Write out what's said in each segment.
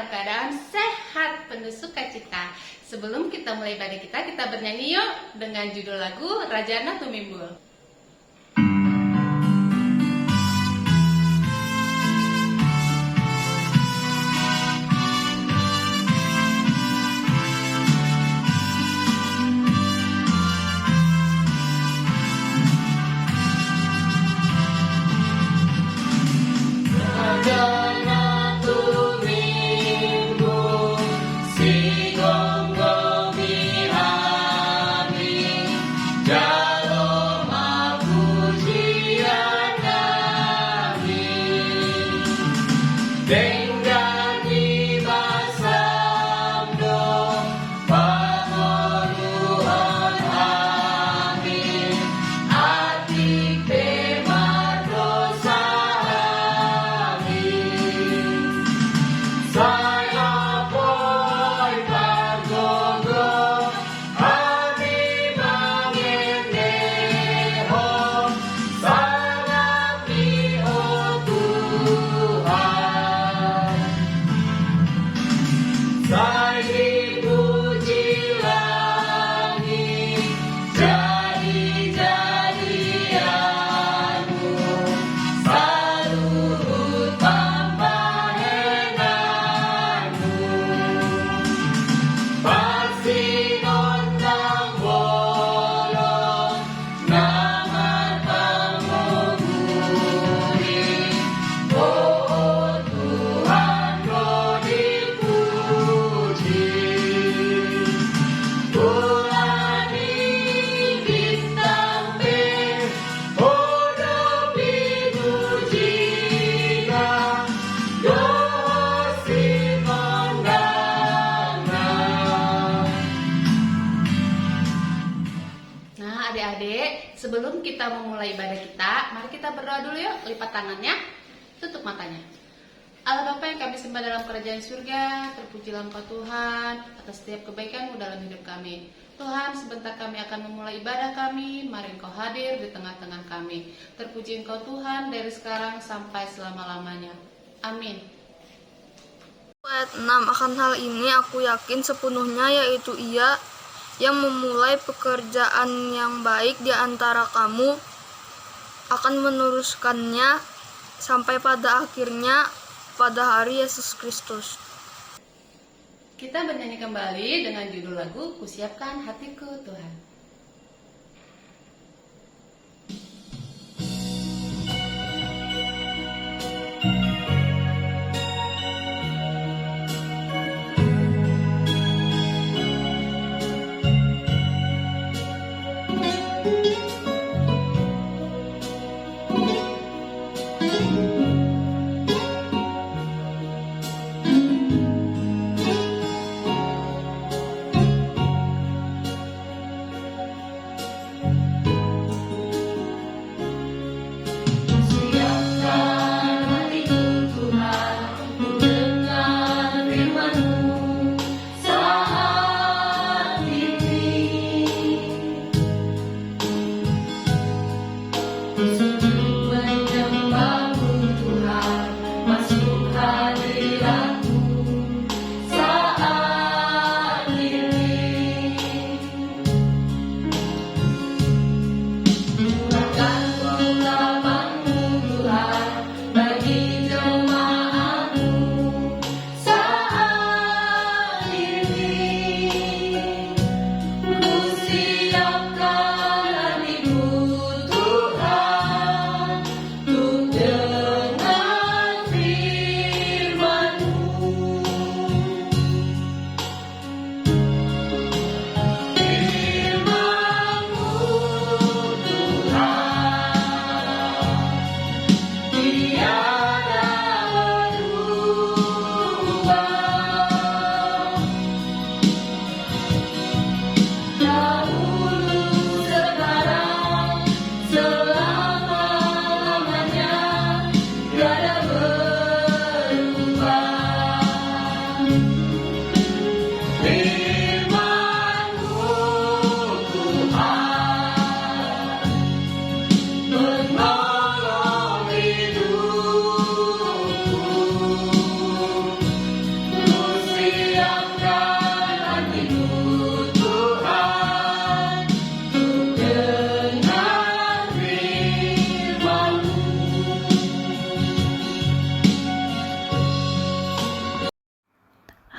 dalam keadaan sehat, penuh sukacita. Sebelum kita mulai ibadah kita bernyanyi yuk dengan judul lagu Rajana Tumimbul. Adik-adik, sebelum kita memulai ibadah kita, mari kita berdoa dulu yuk. Lipat tangannya, tutup matanya. Allah Bapa yang kami sembah dalam kerajaan surga, terpujilah Engkau Tuhan atas setiap kebaikan-Mu dalam hidup kami. Tuhan, sebentar kami akan memulai ibadah kami, mari Engkau hadir di tengah-tengah kami. Terpuji Engkau Tuhan dari sekarang sampai selama-lamanya. Amin. Ayat 6, akan hal ini aku yakin sepenuhnya, yaitu Ia yang memulai pekerjaan yang baik di antara kamu akan meneruskannya sampai pada akhirnya pada hari Yesus Kristus. Kita bernyanyi kembali dengan judul lagu Kusiapkan Hatiku Tuhan.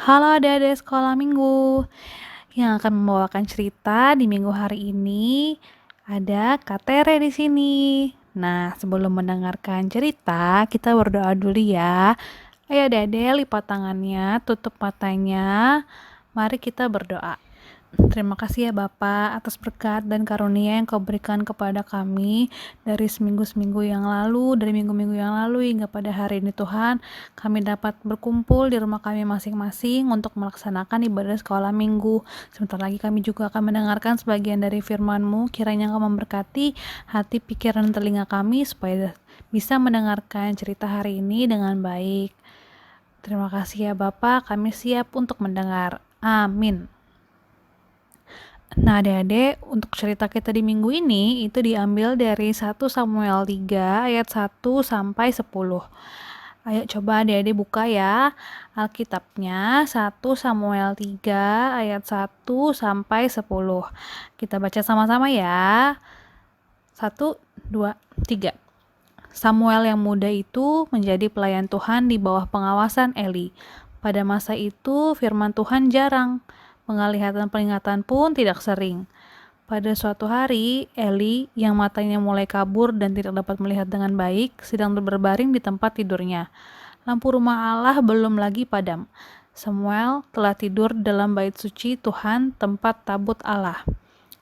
Halo adik-adik sekolah minggu. Yang akan membawakan cerita di minggu hari ini ada Kak Tere di sini. Nah, sebelum mendengarkan cerita, kita berdoa dulu ya. Ayo adik-adik, lipat tangannya, tutup matanya. Mari kita berdoa. Terima kasih ya Bapak atas berkat dan karunia yang Kau berikan kepada kami dari seminggu-seminggu yang lalu, dari minggu-minggu yang lalu hingga pada hari ini Tuhan. Kami dapat berkumpul di rumah kami masing-masing untuk melaksanakan ibadah sekolah minggu. Sebentar lagi kami juga akan mendengarkan sebagian dari firman-Mu. Kiranya Kau memberkati hati, pikiran, dan telinga kami supaya bisa mendengarkan cerita hari ini dengan baik. Terima kasih ya Bapak, kami siap untuk mendengar. Amin. Nah adik-adik, untuk cerita kita di minggu ini itu diambil dari 1 Samuel 3 ayat 1 sampai 10. Ayo coba adik-adik buka ya Alkitabnya 1 Samuel 3 ayat 1 sampai 10. Kita baca sama-sama ya. 1, 2, 3. Samuel yang muda itu menjadi pelayan Tuhan di bawah pengawasan Eli. Pada masa itu firman Tuhan jarang. Penglihatan peringatan pun tidak sering. Pada suatu hari, Eli yang matanya mulai kabur dan tidak dapat melihat dengan baik, sedang berbaring di tempat tidurnya. Lampu rumah Allah belum lagi padam. Samuel telah tidur dalam bait suci Tuhan, tempat tabut Allah.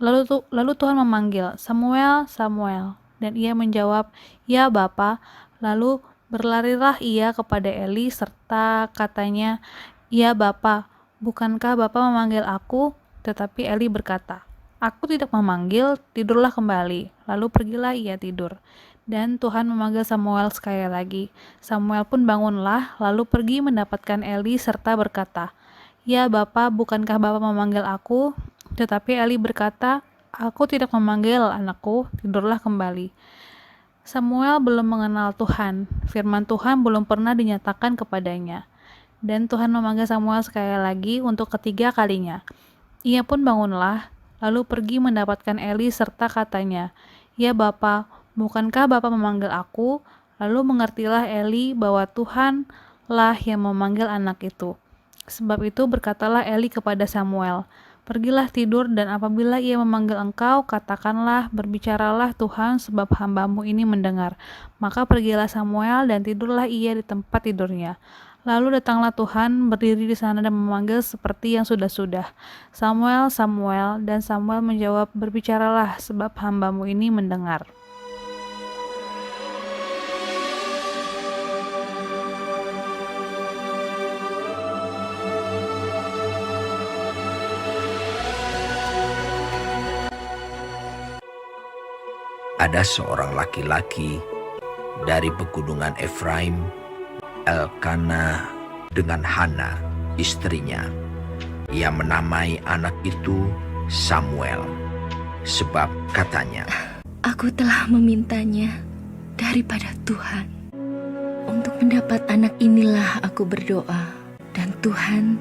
Lalu Tuhan memanggil, "Samuel, Samuel." Dan ia menjawab, "Ya Bapa." Lalu berlarilah ia kepada Eli serta katanya, "Ya Bapa, bukankah Bapa memanggil aku?" Tetapi Eli berkata, "Aku tidak memanggil, tidurlah kembali." Lalu pergilah ia tidur. Dan Tuhan memanggil Samuel sekali lagi. Samuel pun bangunlah, lalu pergi mendapatkan Eli serta berkata, "Ya Bapa, bukankah Bapa memanggil aku?" Tetapi Eli berkata, "Aku tidak memanggil, anakku, tidurlah kembali." Samuel belum mengenal Tuhan. Firman Tuhan belum pernah dinyatakan kepadanya. Dan Tuhan memanggil Samuel sekali lagi untuk ketiga kalinya. Ia pun bangunlah, lalu pergi mendapatkan Eli serta katanya, "Ya Bapa, bukankah Bapa memanggil aku?" Lalu mengertilah Eli bahwa Tuhanlah yang memanggil anak itu. Sebab itu berkatalah Eli kepada Samuel, "Pergilah tidur, dan apabila ia memanggil engkau, katakanlah, berbicaralah Tuhan, sebab hamba-Mu ini mendengar." Maka pergilah Samuel dan tidurlah ia di tempat tidurnya. Lalu datanglah Tuhan, berdiri di sana dan memanggil seperti yang sudah-sudah, "Samuel, Samuel." Dan Samuel menjawab, "Berbicaralah, sebab hamba-Mu ini mendengar." Ada seorang laki-laki dari pegunungan Efraim, Elkana dengan Hana, istrinya. Ia menamai anak itu Samuel, sebab katanya, "Aku telah memintanya daripada Tuhan. Untuk mendapat anak inilah aku berdoa, dan Tuhan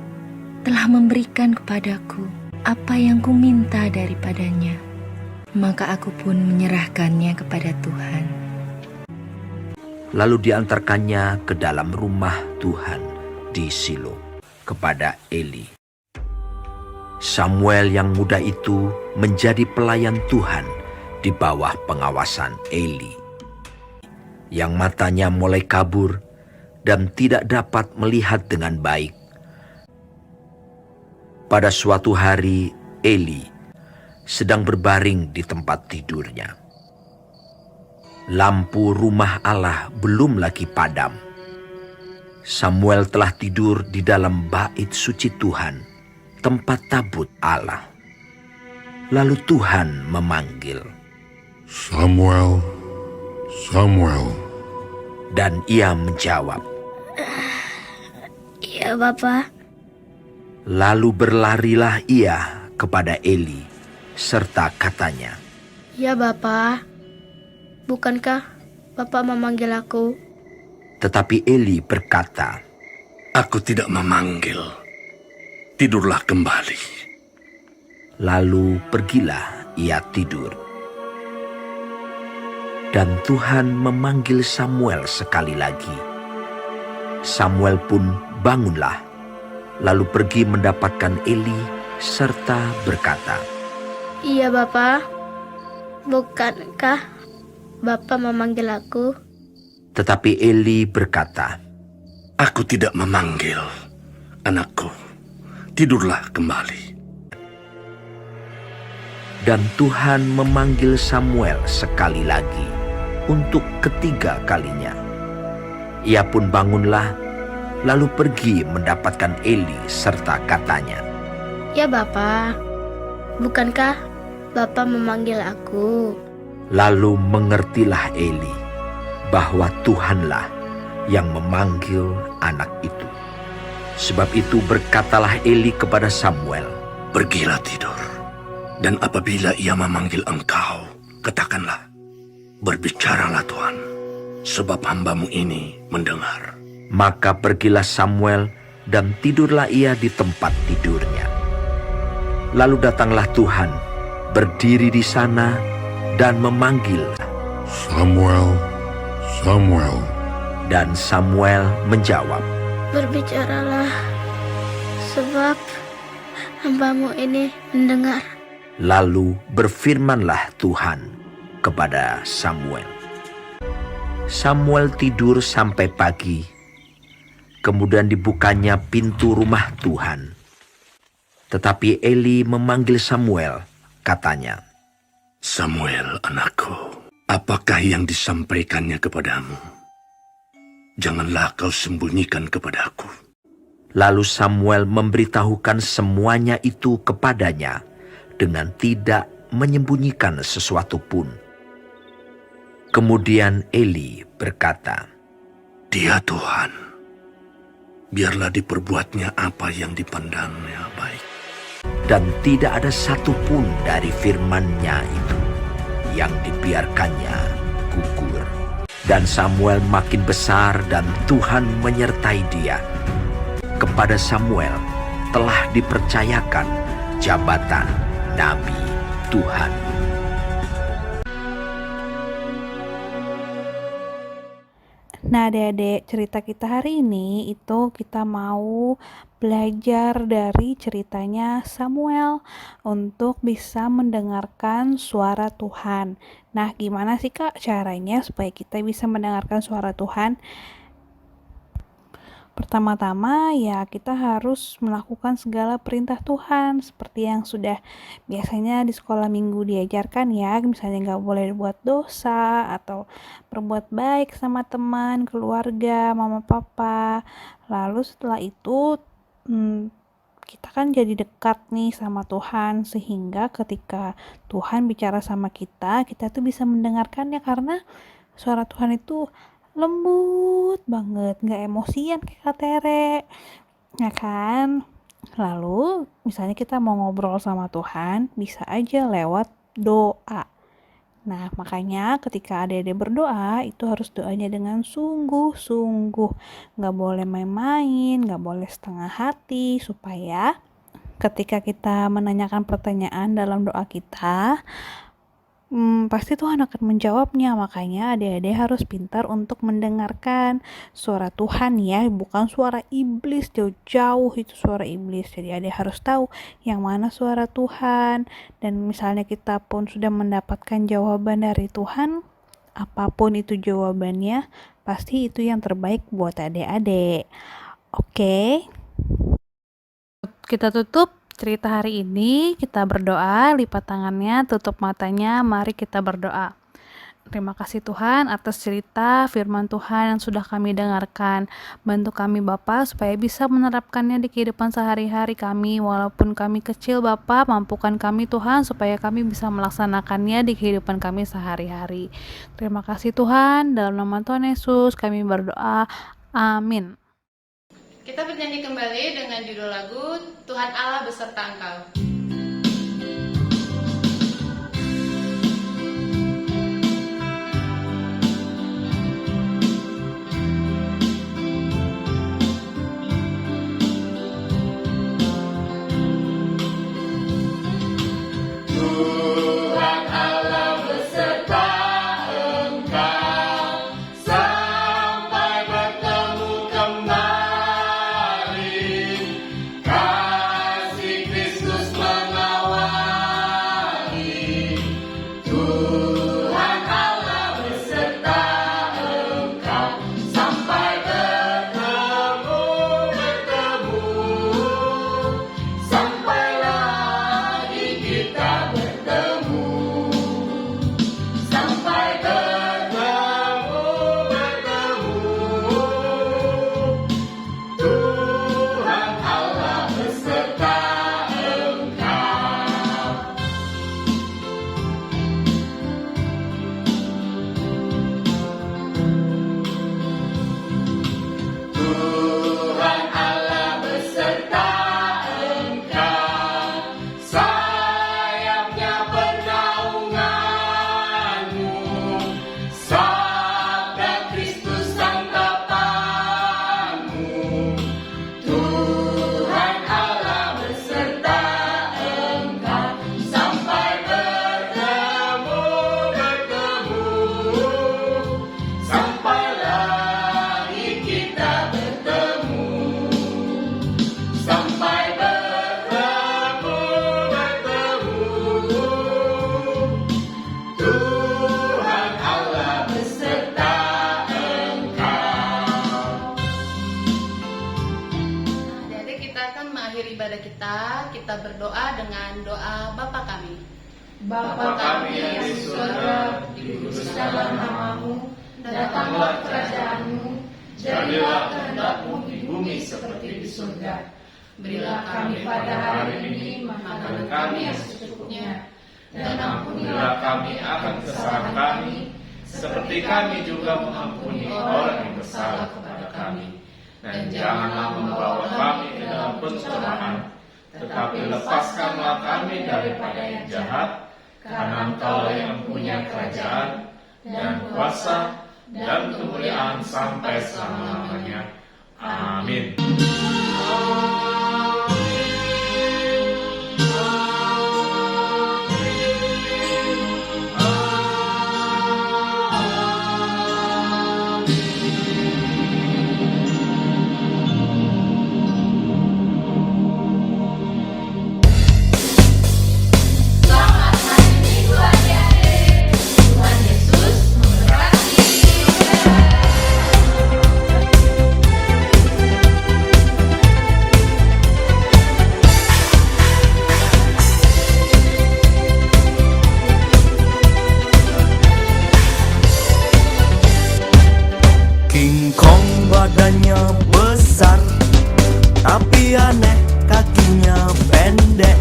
telah memberikan kepadaku apa yang kuminta daripadanya. Maka aku pun menyerahkannya kepada Tuhan." Lalu diantarkannya ke dalam rumah Tuhan di Silo kepada Eli. Samuel yang muda itu menjadi pelayan Tuhan di bawah pengawasan Eli, yang matanya mulai kabur dan tidak dapat melihat dengan baik. Pada suatu hari, Eli sedang berbaring di tempat tidurnya. Lampu rumah Allah belum lagi padam. Samuel telah tidur di dalam bait suci Tuhan, tempat tabut Allah. Lalu Tuhan memanggil, "Samuel, Samuel." Dan ia menjawab, "Ya Bapa." Lalu berlarilah ia kepada Eli, serta katanya, "Ya Bapa, bukankah Bapa memanggil aku?" Tetapi Eli berkata, "Aku tidak memanggil. Tidurlah kembali." Lalu pergilah ia tidur. Dan Tuhan memanggil Samuel sekali lagi. Samuel pun bangunlah, lalu pergi mendapatkan Eli serta berkata, Iya Bapa, bukankah Bapa memanggil aku? Tetapi Eli berkata, Aku tidak memanggil, anakku. Tidurlah kembali. dan Tuhan memanggil Samuel sekali lagi untuk ketiga kalinya. Ia pun bangunlah, lalu pergi mendapatkan Eli serta katanya, Ya Bapa, bukankah Bapa memanggil aku? Lalu mengertilah Eli bahwa Tuhanlah yang memanggil anak itu. Sebab itu berkatalah Eli kepada Samuel, Pergilah tidur. Dan apabila ia memanggil engkau, katakanlah, Berbicaralah Tuhan, sebab hambamu ini mendengar. Maka pergilah Samuel dan tidurlah ia di tempat tidurnya. Lalu datanglah Tuhan, berdiri di sana dan memanggil. Samuel, Samuel. Dan Samuel menjawab, Berbicaralah, sebab hambamu ini mendengar. Lalu berfirmanlah Tuhan kepada Samuel. Samuel tidur sampai pagi. Kemudian dibukanya pintu rumah Tuhan. Tetapi Eli memanggil Samuel, katanya, Samuel, anakku, apakah yang disampaikannya kepadamu? Janganlah kau sembunyikan kepadaku. Lalu Samuel memberitahukan semuanya itu kepadanya dengan tidak menyembunyikan sesuatu pun. Kemudian Eli berkata, Dia Tuhan, biarlah diperbuatnya apa yang dipandangnya baik. dan tidak ada satupun dari firman-Nya itu yang dibiarkannya gugur. Dan Samuel makin besar dan Tuhan menyertai dia. Kepada Samuel telah dipercayakan jabatan Nabi Tuhan. Nah, adik-adik, cerita kita hari ini itu kita mau belajar dari ceritanya Samuel untuk bisa mendengarkan suara Tuhan. Nah, gimana sih Kak caranya supaya kita bisa mendengarkan suara Tuhan? Pertama-tama ya kita harus melakukan segala perintah Tuhan seperti yang sudah biasanya di sekolah minggu diajarkan ya, misalnya nggak boleh buat dosa atau berbuat baik sama teman, keluarga, mama papa. Lalu setelah itu kita kan jadi dekat nih sama Tuhan sehingga ketika Tuhan bicara sama kita tuh bisa mendengarkannya karena suara Tuhan itu lembut banget, nggak emosian kayak Kak Tere, ya kan? Lalu misalnya kita mau ngobrol sama Tuhan, bisa aja lewat doa. Nah, makanya ketika adik-adik berdoa, itu harus doanya dengan sungguh-sungguh. Nggak boleh main-main, nggak boleh setengah hati, supaya ketika kita menanyakan pertanyaan dalam doa kita, pasti Tuhan akan menjawabnya. Makanya adik-adik harus pintar untuk mendengarkan suara Tuhan ya, bukan suara iblis, jauh-jauh itu suara iblis. Jadi adik harus tahu yang mana suara Tuhan. Dan misalnya kita pun sudah mendapatkan jawaban dari Tuhan, apapun itu jawabannya, pasti itu yang terbaik buat adik-adik. Oke, kita tutup cerita hari ini, kita berdoa, lipat tangannya, tutup matanya, mari kita berdoa. Terima kasih Tuhan atas cerita firman Tuhan yang sudah kami dengarkan. Bantu kami Bapa supaya bisa menerapkannya di kehidupan sehari-hari kami. Walaupun kami kecil Bapa, mampukan kami Tuhan supaya kami bisa melaksanakannya di kehidupan kami sehari-hari. Terima kasih Tuhan, dalam nama Tuhan Yesus kami berdoa. Amin. Kita bernyanyi kembali dengan judul lagu Tuhan Allah beserta Engkau. kita berdoa dengan doa Bapa kami. Bapa kami yang di surga, dikuduskanlah namamu, datanglah kerajaanmu, jadilah kehendakmu di bumi seperti di surga. Berilah kami pada hari ini makanan kami yang secukupnya, dan ampunilah kami akan kesalahan kami, seperti kami juga mengampuni orang yang bersalah kepada kami. Dan janganlah membawa kami ke dalam pencobaan, tetapi lepaskanlah kami daripada yang jahat, karena Engkau yang punya kerajaan, dan kuasa, dan kemuliaan sampai selama-lamanya. Amin. King Kong badannya besar, tapi aneh kakinya pendek.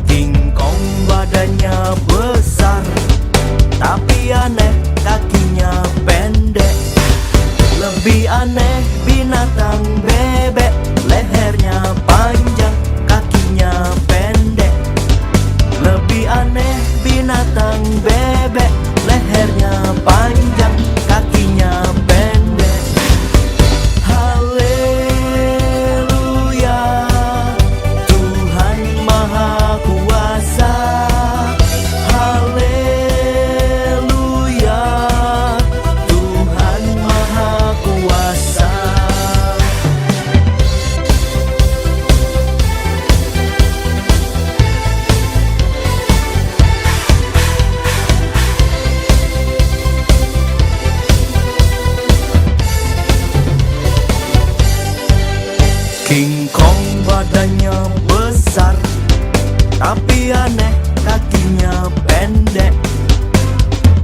King Kong badannya besar, tapi aneh kakinya pendek. Lebih aneh binatang bebek, lehernya panjang, kakinya pendek. Lebih aneh binatang bebek, lehernya panjang, kakinya pendek. Haleluya, Tuhan Maha Kuasa. Haleluya, Tuhan Maha Kuasa. King Kong badannya besar, tapi aneh kakinya pendek.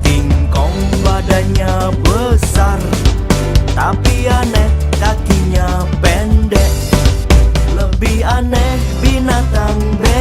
King Kong badannya besar, tapi aneh kakinya pendek. Lebih aneh binatang bebek,